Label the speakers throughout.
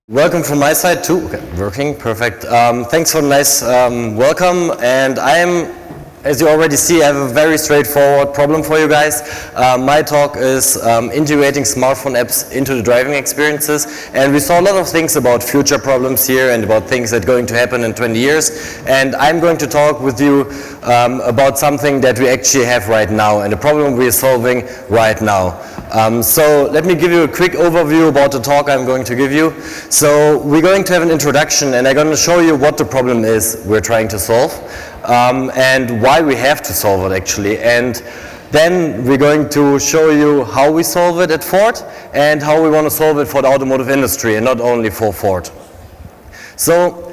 Speaker 1: Welcome from my side too. Okay, working, perfect. Thanks for the nice welcome, and as you already see, I have a very straightforward problem for you guys. My talk is integrating smartphone apps into the driving experiences, and we saw a lot of things about future problems here and about things that are going to happen in 20 years, and I'm going to talk with you about something that we actually have right now and a problem we're solving right now. So let me give you a quick overview about the talk I'm going to give you. So we're going to have an introduction, and I'm going to show you what the problem is we're trying to solve. And why we have to solve it actually, and then we're going to show you how we solve it at Ford and how we want to solve it for the automotive industry and not only for Ford. So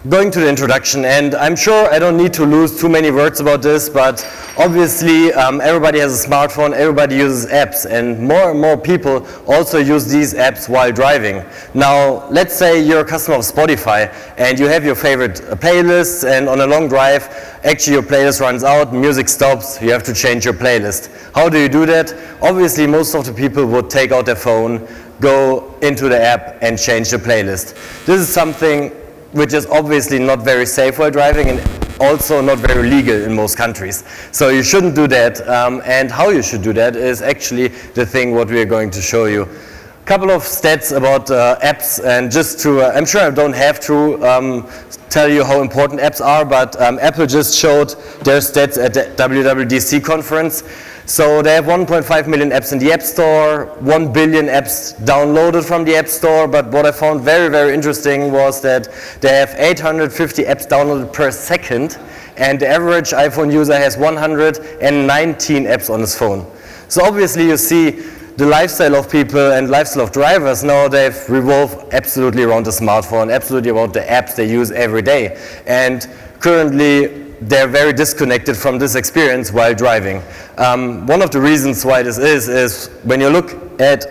Speaker 1: going to the introduction, and I'm sure I don't need to lose too many words about this, but obviously everybody has a smartphone, everybody uses apps, and more people also use these apps while driving. Now let's say you're a customer of Spotify and you have your favorite playlists, and on a long drive actually your playlist runs out, music stops, you have to change your playlist. How do you do that? Obviously most of the people would take out their phone, go into the app and change the playlist. This is something which is obviously not very safe while driving and also not very legal in most countries. So you shouldn't do that, and how you should do that is actually the thing what we are going to show you. A couple of stats about apps, and just to, I'm sure I don't have to tell you how important apps are, but Apple just showed their stats at the WWDC conference. So they have 1.5 million apps in the App Store, 1 billion apps downloaded from the App Store, but what I found very, very interesting was that they have 850 apps downloaded per second, and the average iPhone user has 119 apps on his phone. So obviously you see the lifestyle of people and lifestyle of drivers now, they've revolved absolutely around the smartphone, absolutely around the apps they use every day. And currently they're very disconnected from this experience while driving. One of the reasons why this is when you look at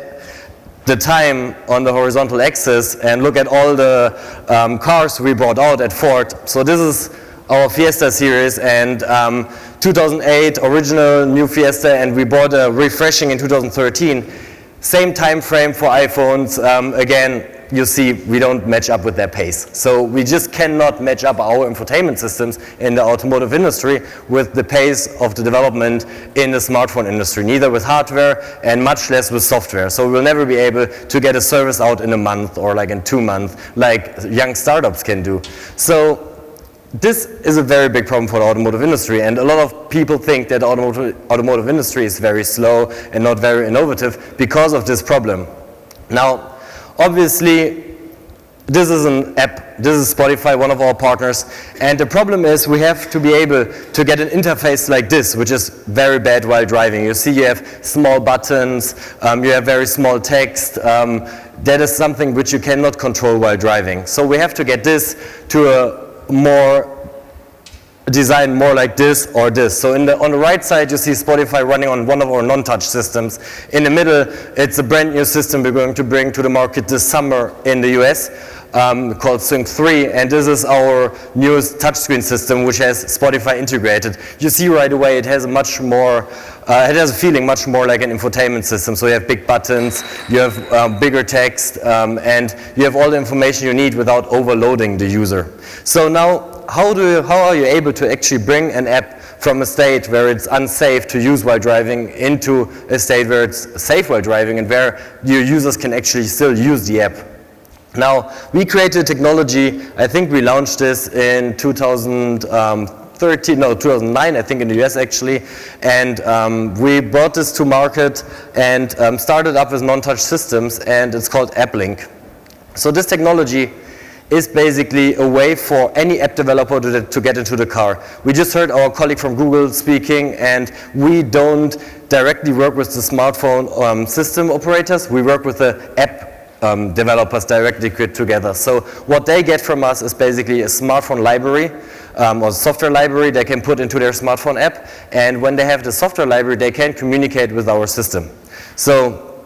Speaker 1: the time on the horizontal axis and look at all the cars we brought out at Ford. So this is our Fiesta series, and 2008 original new Fiesta, and we bought a refreshing in 2013. Same time frame for iPhones. Again, you see we don't match up with their pace. So we just cannot match up our infotainment systems in the automotive industry with the pace of the development in the smartphone industry, neither with hardware and much less with software. So we'll never be able to get a service out in a month or like in 2 months like young startups can do. So this is a very big problem for the automotive industry, and a lot of people think that the automotive industry is very slow and not very innovative because of this problem. Now, obviously, this is an app, this is Spotify, one of our partners, and the problem is we have to be able to get an interface like this, which is very bad while driving. You see you have small buttons, you have very small text, that is something which you cannot control while driving. So we have to get this to a design more like this or this. So on the right side you see Spotify running on one of our non-touch systems. In the middle it's a brand new system we're going to bring to the market this summer in the US called Sync 3, and this is our newest touchscreen system which has Spotify integrated. You see right away it has a much more, it has a feeling much more like an infotainment system. So you have big buttons, you have bigger text, and you have all the information you need without overloading the user. So now how are you able to actually bring an app from a state where it's unsafe to use while driving into a state where it's safe while driving and where your users can actually still use the app? Now, we created a technology, I think we launched this in 2009, I think in the US actually, and we brought this to market and started up with non-touch systems, and it's called AppLink. So this technology is basically a way for any app developer to get into the car. We just heard our colleague from Google speaking, and we don't directly work with the smartphone system operators, we work with the app developers directly together. So what they get from us is basically a smartphone library or software library they can put into their smartphone app, and when they have the software library they can communicate with our system. So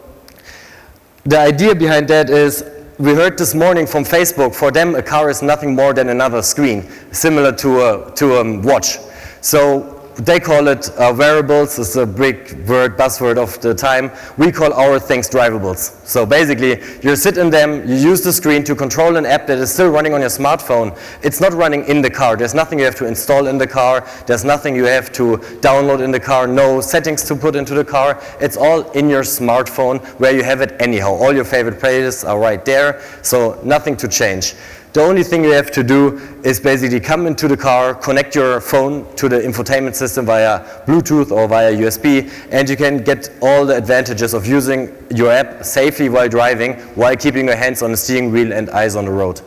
Speaker 1: the idea behind that is, we heard this morning from Facebook, for them a car is nothing more than another screen, similar to a watch. So they call it wearables. It's a big word, buzzword of the time. We call our things drivables. So basically, you sit in them, you use the screen to control an app that is still running on your smartphone. It's not running in the car. There's nothing you have to install in the car. There's nothing you have to download in the car. No settings to put into the car. It's all in your smartphone where you have it anyhow. All your favorite playlists are right there, so nothing to change. The only thing you have to do is basically come into the car, connect your phone to the infotainment system via Bluetooth or via USB, and you can get all the advantages of using your app safely while driving, while keeping your hands on the steering wheel and eyes on the road.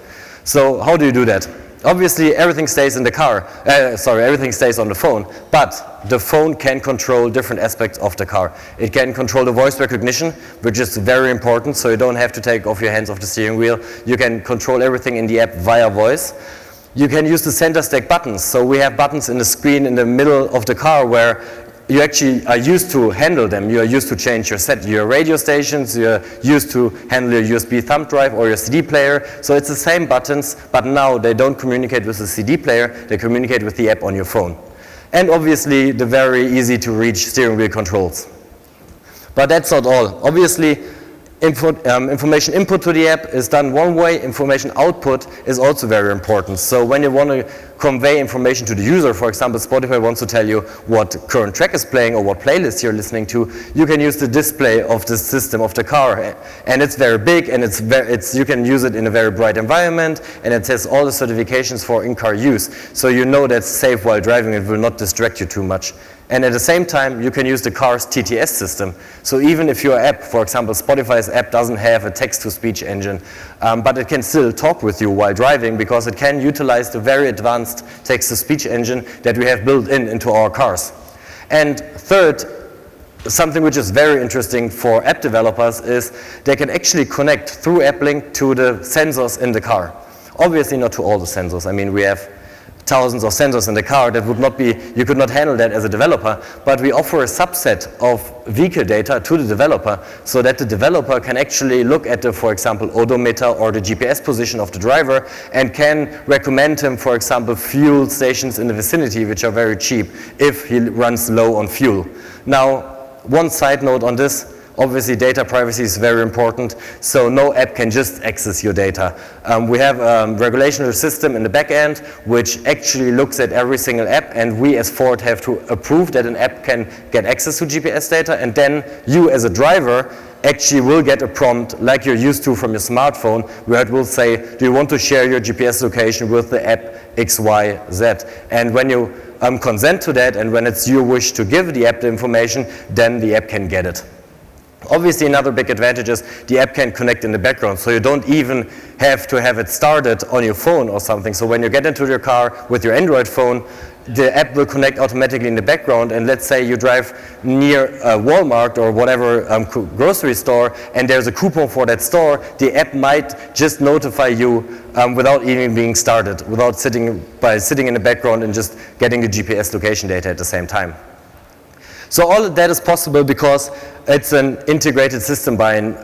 Speaker 1: So how do you do that? Obviously, everything stays in the car. Everything stays on the phone. But the phone can control different aspects of the car. It can control the voice recognition, which is very important, so you don't have to take off your hands off the steering wheel. You can control everything in the app via voice. You can use the center stack buttons. So we have buttons in the screen in the middle of the car where you actually are used to handle them. You are used to change your radio stations, you're used to handle your USB thumb drive or your CD player. So it's the same buttons, but now they don't communicate with the CD player, they communicate with the app on your phone. And obviously the very easy to reach steering wheel controls. But that's not all. Obviously, information input to the app is done one way, information output is also very important. So when you want to convey information to the user, for example, Spotify wants to tell you what current track is playing or what playlist you're listening to, you can use the display of the system of the car. And it's very big, and you can use it in a very bright environment, and it has all the certifications for in-car use. So you know that's safe while driving, it will not distract you too much. And at the same time, you can use the car's TTS system. So even if your app, for example, Spotify's app doesn't have a text-to-speech engine, but it can still talk with you while driving because it can utilize the very advanced text-to-speech engine that we have built into our cars. And third, something which is very interesting for app developers is they can actually connect through AppLink to the sensors in the car. Obviously not to all the sensors. I mean, we have thousands of sensors in the car. That would not be, you could not handle that as a developer, but we offer a subset of vehicle data to the developer so that the developer can actually look at the, for example, odometer or the GPS position of the driver and can recommend him, for example, fuel stations in the vicinity which are very cheap if he runs low on fuel. Now, one side note on this, obviously data privacy is very important, so no app can just access your data. We have a regulational system in the back end which actually looks at every single app, and we as Ford have to approve that an app can get access to GPS data, and then you as a driver actually will get a prompt like you're used to from your smartphone where it will say, do you want to share your GPS location with the app XYZ? And when you consent to that, and when it's your wish to give the app the information, then the app can get it. Obviously, another big advantage is the app can connect in the background, so you don't even have to have it started on your phone or something. So when you get into your car with your Android phone, the app will connect automatically in the background, and let's say you drive near Walmart or whatever grocery store, and there's a coupon for that store, the app might just notify you without even being started, without sitting in the background and just getting the GPS location data at the same time. So all of that is possible because it's an integrated system by an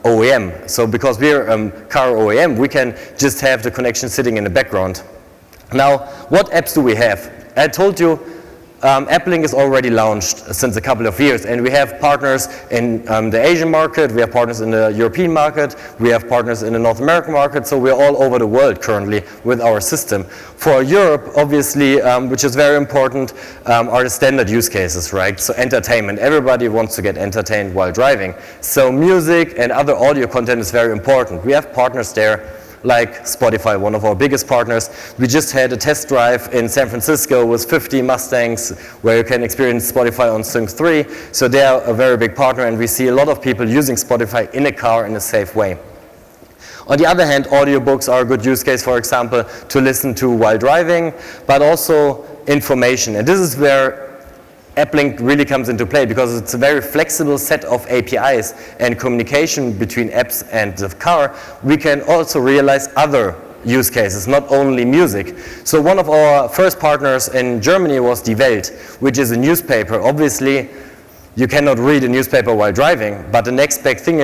Speaker 1: OEM. So because we're a car OEM, we can just have the connection sitting in the background. Now, what apps do we have? I told you AppLink is already launched since a couple of years, and we have partners in the Asian market, we have partners in the European market, we have partners in the North American market, so we're all over the world currently with our system. For Europe, obviously, which is very important, are the standard use cases, right? So entertainment, everybody wants to get entertained while driving. So music and other audio content is very important. We have partners there, like Spotify, one of our biggest partners. We just had a test drive in San Francisco with 50 Mustangs where you can experience Spotify on Sync 3. So they are a very big partner, and we see a lot of people using Spotify in a car in a safe way. On the other hand, audiobooks are a good use case, for example, to listen to while driving, but also information. And this is where AppLink really comes into play, because it's a very flexible set of APIs and communication between apps and the car. We can also realize other use cases, not only music. So one of our first partners in Germany was Die Welt, which is a newspaper. Obviously, you cannot read a newspaper while driving, but the next best thing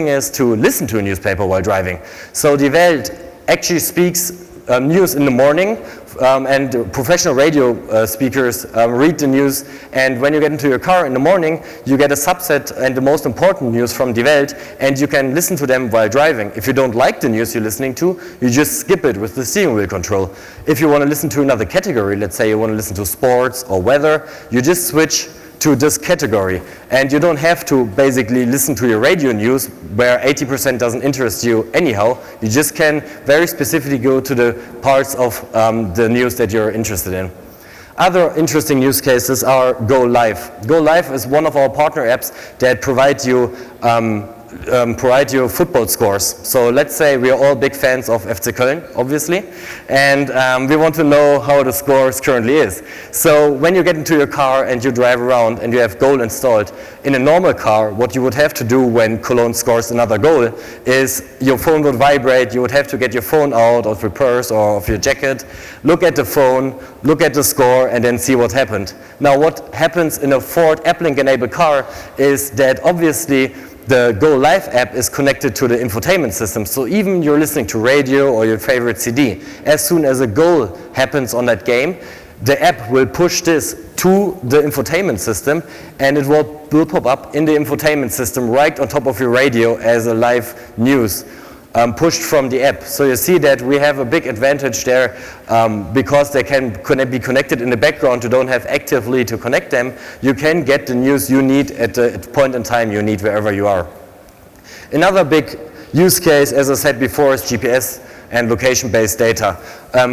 Speaker 1: is to listen to a newspaper while driving. So Die Welt actually speaks news in the morning, and professional radio speakers read the news, and when you get into your car in the morning, you get a subset and the most important news from Die Welt, and you can listen to them while driving. If you don't like the news you're listening to, you just skip it with the steering wheel control. If you want to listen to another category, let's say you want to listen to sports or weather, you just switch to this category, and you don't have to basically listen to your radio news where 80% doesn't interest you anyhow. You just can very specifically go to the parts of the news that you're interested in. Other interesting use cases are Go Live. Go Live is one of our partner apps that provide you football scores. So let's say we are all big fans of FC Köln, obviously, and we want to know how the scores currently is. So when you get into your car and you drive around and you have goal installed, in a normal car, what you would have to do when Cologne scores another goal is your phone would vibrate, you would have to get your phone out of your purse or of your jacket, look at the phone, look at the score, and then see what happened. Now what happens in a Ford AppLink enabled car is that obviously the Go Live app is connected to the infotainment system, so even you're listening to radio or your favorite CD, as soon as a goal happens on that game, the app will push this to the infotainment system, and it will pop up in the infotainment system right on top of your radio as a live news pushed from the app. So you see that we have a big advantage there because they can be connected in the background. You don't have actively to connect them. You can get the news you need at the point in time you need wherever you are. Another big use case, as I said before, is GPS and location-based data.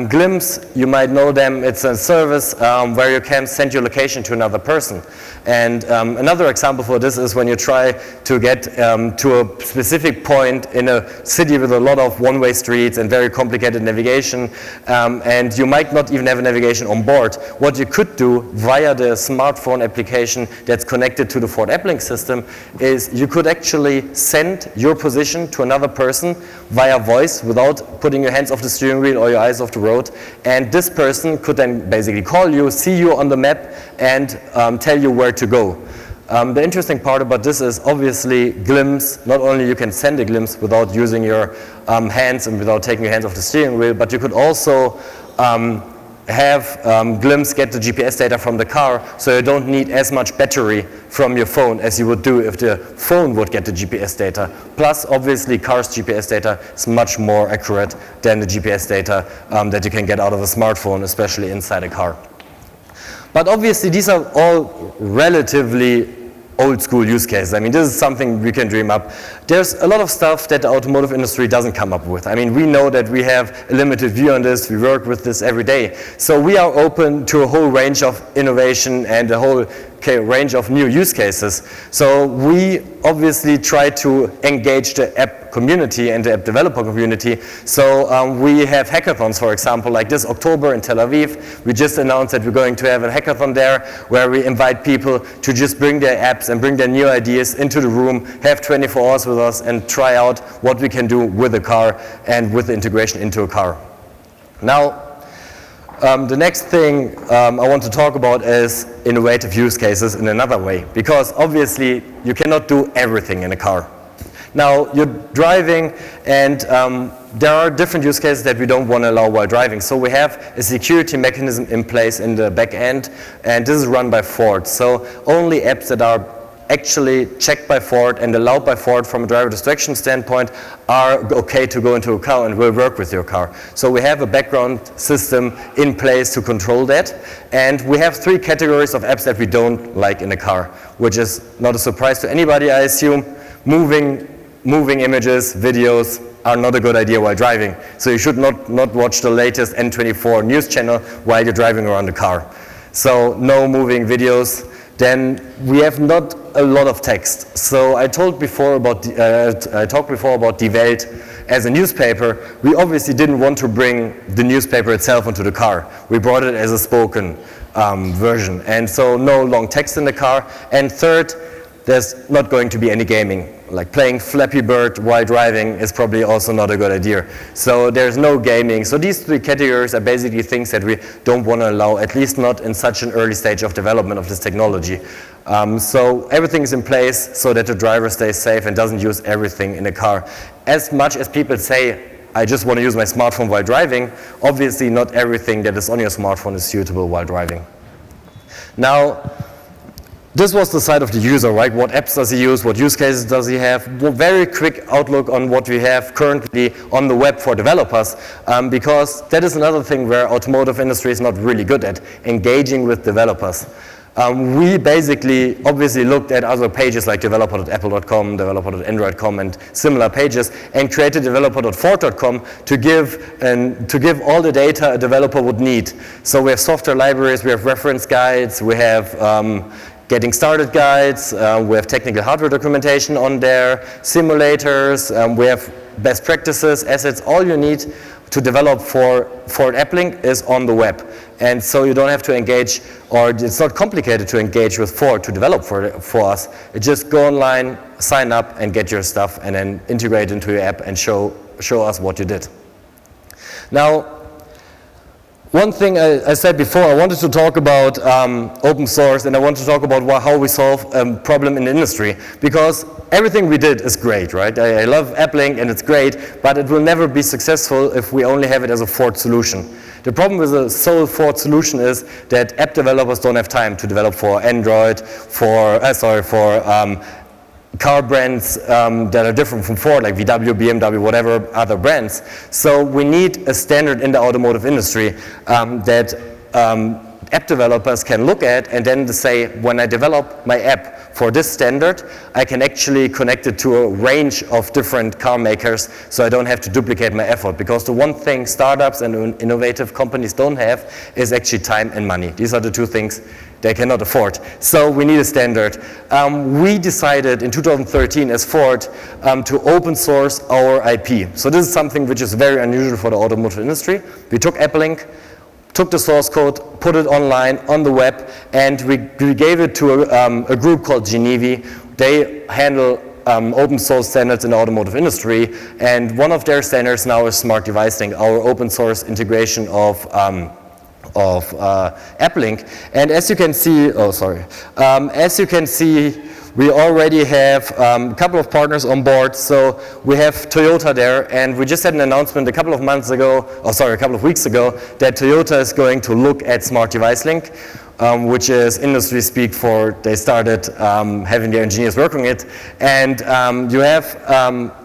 Speaker 1: Glimpse, you might know them, it's a service where you can send your location to another person. And another example for this is when you try to get to a specific point in a city with a lot of one-way streets and very complicated navigation, and you might not even have a navigation on board. What you could do via the smartphone application that's connected to the Ford AppLink system is you could actually send your position to another person via voice without putting your hands off the steering wheel or your eyes off the road, and this person could then basically call you, see you on the map, and tell you where to go. The interesting part about this is obviously glimpse. Not only you can send a glimpse without using your hands and without taking your hands off the steering wheel, but you could also have glimpse get the GPS data from the car, so you don't need as much battery from your phone as you would do if the phone would get the GPS data. Plus, obviously, car's GPS data is much more accurate than the GPS data that you can get out of a smartphone, especially inside a car. But obviously, these are all relatively old school use cases. I mean, this is something we can dream up. There's a lot of stuff that the automotive industry doesn't come up with. I mean, we know that we have a limited view on this. We work with this every day. So we are open to a whole range of innovation and a whole range of new use cases. So we obviously try to engage the app community and the app developer community. So we have hackathons, for example, like this October in Tel Aviv. We just announced that we're going to have a hackathon there where we invite people to just bring their apps and bring their new ideas into the room, have 24 hours with us, and try out what we can do with a car and with the integration into a car. Now, the next thing I want to talk about is innovative use cases in another way, because obviously you cannot do everything in a car. Now you're driving, and there are different use cases that we don't want to allow while driving. So we have a security mechanism in place in the back end, and this is run by Ford. So only apps that are actually checked by Ford and allowed by Ford from a driver distraction standpoint are okay to go into a car and will work with your car. So we have a background system in place to control that, and we have 3 categories of apps that we don't like in a car, which is not a surprise to anybody, I assume. Moving images, videos are not a good idea while driving. So you should not watch the latest N24 news channel while you're driving around the car. So no moving videos. Then we have not a lot of text. So I talked before about Die Welt as a newspaper. We obviously didn't want to bring the newspaper itself into the car. We brought it as a spoken version. And so no long text in the car. And third, there's not going to be any gaming. Like playing Flappy Bird while driving is probably also not a good idea. So there's no gaming. So these 3 categories are basically things that we don't want to allow, at least not in such an early stage of development of this technology. So everything is in place so that the driver stays safe and doesn't use everything in a car. As much as people say I just want to use my smartphone while driving, obviously not everything that is on your smartphone is suitable while driving. Now, this was the side of the user, right? What apps does he use? What use cases does he have? A very quick outlook on what we have currently on the web for developers, because that is another thing where automotive industry is not really good at, engaging with developers. We basically obviously looked at other pages like developer.apple.com, developer.android.com and similar pages, and created developer.ford.com to give all the data a developer would need. So we have software libraries, we have reference guides, we have getting started guides, we have technical hardware documentation on there, simulators, we have best practices, assets, all you need to develop for an app link is on the web. And so you don't have to engage, or it's not complicated to engage with Ford to develop for us. You just go online, sign up and get your stuff and then integrate into your app and show us what you did. Now, one thing I said before, I wanted to talk about open source, and I want to talk about how we solve a problem in the industry, because everything we did is great, right? I love AppLink and it's great, but it will never be successful if we only have it as a Ford solution. The problem with a sole Ford solution is that app developers don't have time to develop for Android, for car brands that are different from Ford, like VW, BMW, whatever other brands. So we need a standard in the automotive industry that app developers can look at and then say, when I develop my app for this standard, I can actually connect it to a range of different car makers, so I don't have to duplicate my effort. Because the one thing startups and innovative companies don't have is actually time and money. These are the two things they cannot afford. So we need a standard. We decided in 2013 as Ford to open source our IP. So this is something which is very unusual for the automotive industry. We took AppLink, took the source code, put it online on the web, and we gave it to a group called Genevi. They handle open source standards in the automotive industry, and one of their standards now is Smart Device Link, our open source integration of AppLink. And as you can see, we already have a couple of partners on board. So we have Toyota there, and we just had an announcement a couple of weeks ago, that Toyota is going to look at Smart Device Link, which is industry speak for they started having their engineers working it. And you have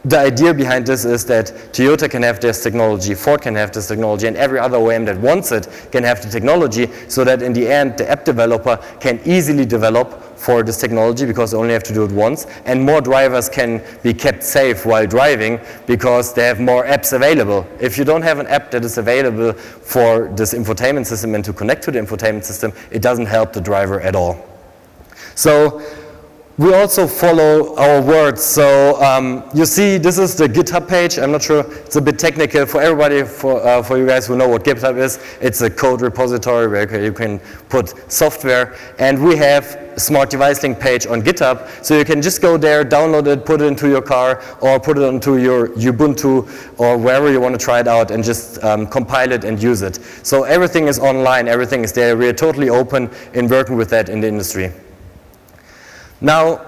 Speaker 1: the idea behind this is that Toyota can have this technology, Ford can have this technology, and every other OEM that wants it can have the technology, so that in the end the app developer can easily develop for this technology because they only have to do it once, and more drivers can be kept safe while driving because they have more apps available. If you don't have an app that is available for this infotainment system and to connect to the infotainment system, it doesn't help the driver at all. So we also follow our words. So you see, this is the GitHub page. I'm not sure, it's a bit technical for everybody, for you guys who know what GitHub is. It's a code repository where you can put software. And we have a Smart Device Link page on GitHub. So you can just go there, download it, put it into your car, or put it onto your Ubuntu, or wherever you want to try it out, and just compile it and use it. So everything is online, everything is there. We are totally open in working with that in the industry. Now,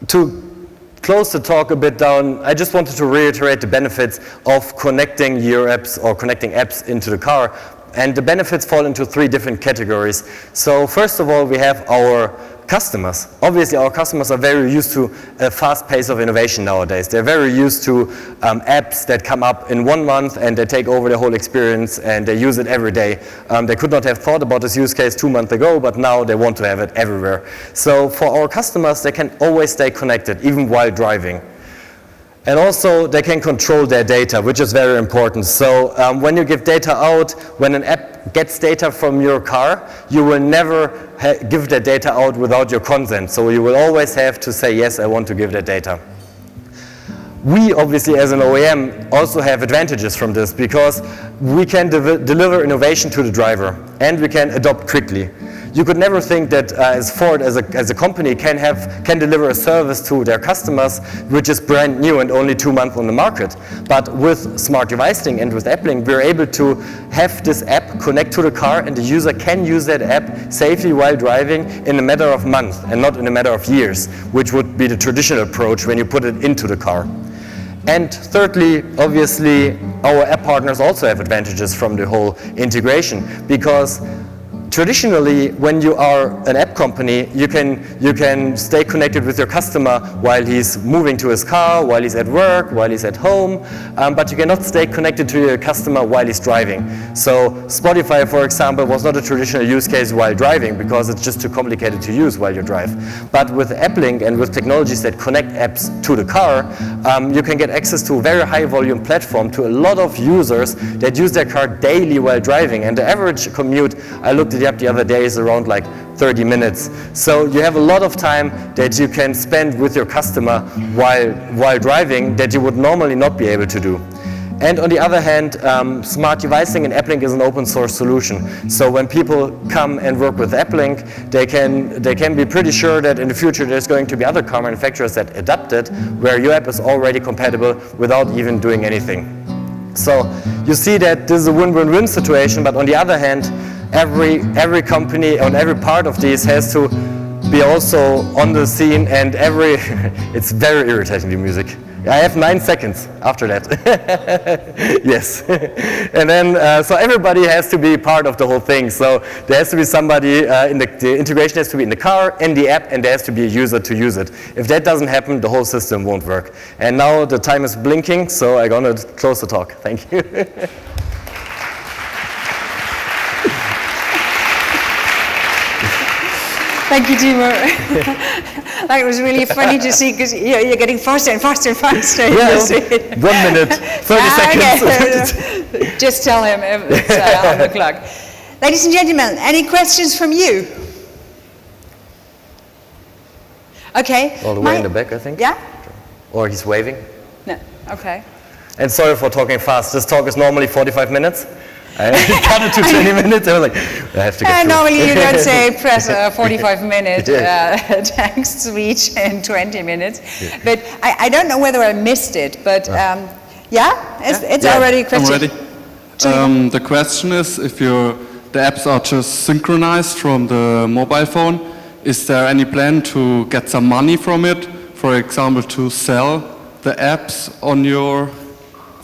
Speaker 1: to close the talk a bit down, I just wanted to reiterate the benefits of connecting your apps or connecting apps into the car. And the benefits fall into three different categories. So first of all, we have our customers. Obviously, our customers are very used to a fast pace of innovation nowadays. They're very used to apps that come up in 1 month and they take over the whole experience and they use it every day. They could not have thought about this use case 2 months ago, but now they want to have it everywhere. So for our customers, they can always stay connected, even while driving. And also, they can control their data, which is very important. So when you give data out, when an app gets data from your car, you will never give that data out without your consent. So you will always have to say, yes, I want to give that data. We obviously, as an OEM, also have advantages from this because we can deliver innovation to the driver and we can adopt quickly. You could never think that as Ford, as a company, can deliver a service to their customers which is brand new and only 2 months on the market. But with Smart Device Link and with AppLink, we're able to have this app connect to the car, and the user can use that app safely while driving in a matter of months and not in a matter of years, which would be the traditional approach when you put it into the car. And thirdly, obviously, our app partners also have advantages from the whole integration, because traditionally, when you are an app company, you can stay connected with your customer while he's moving to his car, while he's at work, while he's at home, but you cannot stay connected to your customer while he's driving. So Spotify, for example, was not a traditional use case while driving, because it's just too complicated to use while you drive. But with AppLink and with technologies that connect apps to the car, you can get access to a very high volume platform to a lot of users that use their car daily while driving. And the average commute, I looked it up the other day, is around like 30 minutes. So you have a lot of time that you can spend with your customer while driving that you would normally not be able to do. And on the other hand, smart devices and AppLink is an open source solution. So when people come and work with AppLink, they can be pretty sure that in the future there's going to be other car manufacturers that adapt it, where your app is already compatible without even doing anything. So you see that this is a win-win-win situation, but on the other hand, every company on every part of these has to be also on the scene, and it's very irritating, the music. I have 9 seconds after that. Yes. And then, so everybody has to be part of the whole thing. So there has to be somebody, the integration has to be in the car, in the app, and there has to be a user to use it. If that doesn't happen, the whole system won't work. And now the time is blinking, so I'm going to close the talk. Thank you.
Speaker 2: Thank you, Timur. That was really funny to see, because you're getting faster and faster and faster.
Speaker 1: Yeah, 1 minute, 30 seconds.
Speaker 2: Okay. Just tell him it's on the clock. Ladies and gentlemen, any questions from you? Okay.
Speaker 1: All the way in the back, I think.
Speaker 2: Yeah?
Speaker 1: Or he's waving.
Speaker 2: No, okay.
Speaker 1: And sorry for talking fast. This talk is normally 45 minutes. I cut it to 20 minutes. I was like, I have to get through.
Speaker 2: Normally you don't say press a 45-minute text speech in 20 minutes. Yeah. But I don't know whether I missed it, but it's already a question.
Speaker 3: I'm ready. The question is, if the apps are just synchronized from the mobile phone, is there any plan to get some money from it? For example, to sell the apps on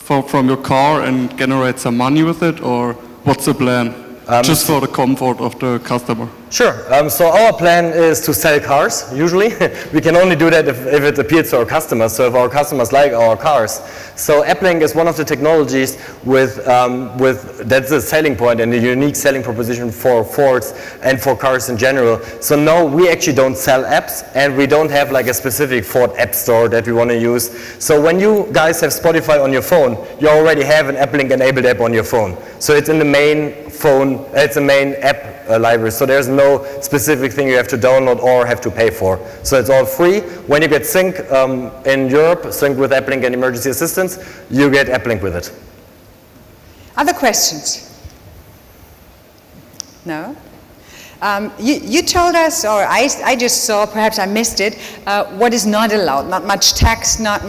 Speaker 3: from your car and generate some money with it, or what's the plan? Just for the comfort of the customer.
Speaker 1: Sure. So our plan is to sell cars, usually. We can only do that if it appeals to our customers, so if our customers like our cars. So AppLink is one of the technologies that's a selling point and a unique selling proposition for Fords and for cars in general. So no, we actually don't sell apps, and we don't have like a specific Ford app store that we want to use. So when you guys have Spotify on your phone, you already have an AppLink enabled app on your phone. So it's in the main phone, it's a main app library, so there's no specific thing you have to download or have to pay for. So it's all free. When you get sync in Europe, sync with AppLink and emergency assistance, you get AppLink with it.
Speaker 2: Other questions? No? You told us, or I just saw, perhaps I missed it, what is not allowed. Not much text, not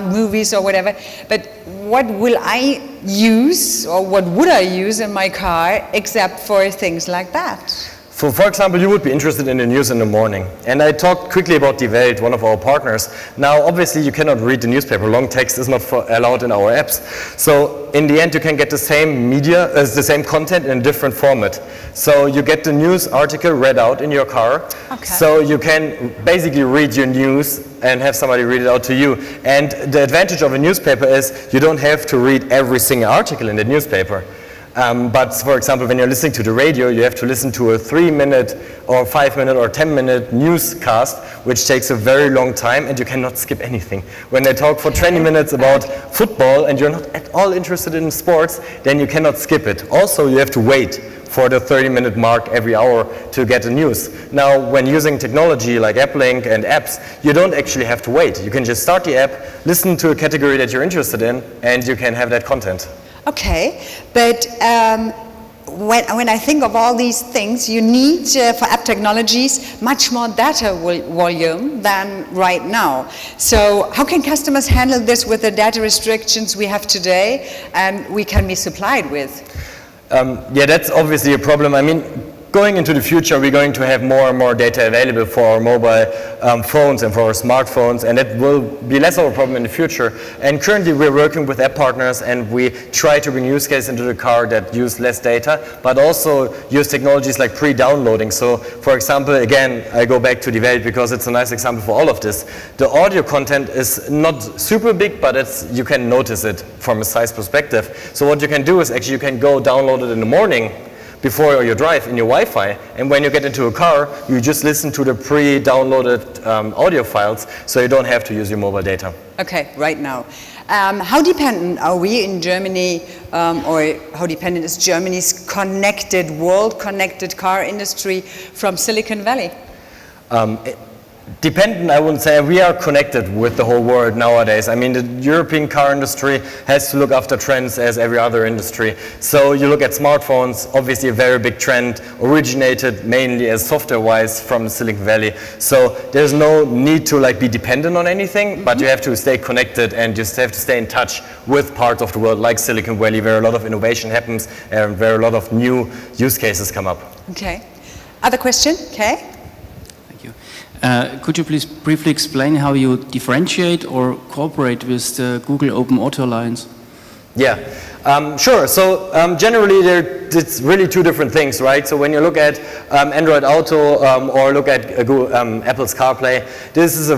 Speaker 2: movies or whatever, but what will I use, or what would I use in my car except for things like that?
Speaker 1: So, for example, you would be interested in the news in the morning. And I talked quickly about Die Welt, one of our partners. Now, obviously, you cannot read the newspaper. Long text is not allowed in our apps. So, in the end, you can get the same media, the same content in a different format. So, you get the news article read out in your car. Okay. So, you can basically read your news and have somebody read it out to you. And the advantage of a newspaper is you don't have to read every single article in the newspaper. But for example, when you're listening to the radio, you have to listen to a 3-minute or 5-minute or 10-minute newscast, which takes a very long time, and you cannot skip anything. When they talk for 20 minutes about football and you're not at all interested in sports, then you cannot skip it. Also, you have to wait for the 30-minute mark every hour to get the news. Now, when using technology like AppLink and apps, you don't actually have to wait. You can just start the app, listen to a category that you're interested in, and you can have that content.
Speaker 2: Okay, but when I think of all these things, you need, for app technologies, much more data volume than right now. So how can customers handle this with the data restrictions we have today and we can be supplied with?
Speaker 1: Yeah, that's obviously a problem. I mean, going into the future, we're going to have more and more data available for our mobile phones and for our smartphones, and it will be less of a problem in the future. And currently we're working with app partners, and we try to bring use cases into the car that use less data, but also use technologies like pre-downloading. So for example, again, I go back to the Welt because it's a nice example for all of this. The audio content is not super big, but you can notice it from a size perspective. So what you can do is actually you can go download it in the morning before you drive in your Wi-Fi, and when you get into a car, you just listen to the pre-downloaded audio files, so you don't have to use your mobile data.
Speaker 2: Okay, right now. How dependent are we in Germany, or how dependent is Germany's connected world, connected car industry from Silicon Valley?
Speaker 1: Dependent, I wouldn't say. We are connected with the whole world nowadays. I mean, the European car industry has to look after trends as every other industry. So you look at smartphones, obviously a very big trend, originated mainly as software-wise from Silicon Valley. So there's no need to be dependent on anything, but you have to stay connected and just have to stay in touch with parts of the world like Silicon Valley, where a lot of innovation happens and where a lot of new use cases come up.
Speaker 2: Okay. Other question? Okay.
Speaker 4: Could you please briefly explain how you differentiate or cooperate with the Google Open Auto Alliance?
Speaker 1: Yeah, sure. So generally it's really two different things, right? So when you look at Android Auto or look at Apple's CarPlay, this is a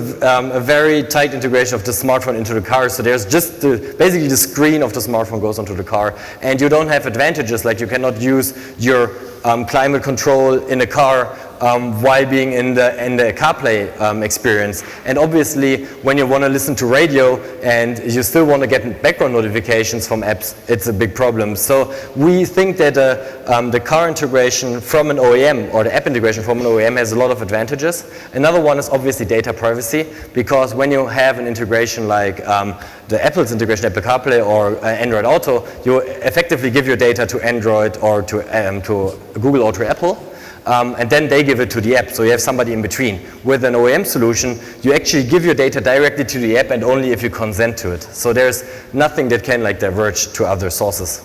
Speaker 1: very tight integration of the smartphone into the car. So there's just basically the screen of the smartphone goes onto the car, and you don't have advantages like you cannot use your climate control in a car while being in the CarPlay experience. And obviously, when you want to listen to radio and you still want to get background notifications from apps, it's a big problem. So we think that the car integration from an OEM or the app integration from an OEM has a lot of advantages. Another one is obviously data privacy, because when you have an integration like the Apple's integration, Apple CarPlay or Android Auto, you effectively give your data to Android or to Google or to Apple. And then they give it to the app, so you have somebody in between. With an OEM solution, you actually give your data directly to the app and only if you consent to it. So there's nothing that can diverge to other sources.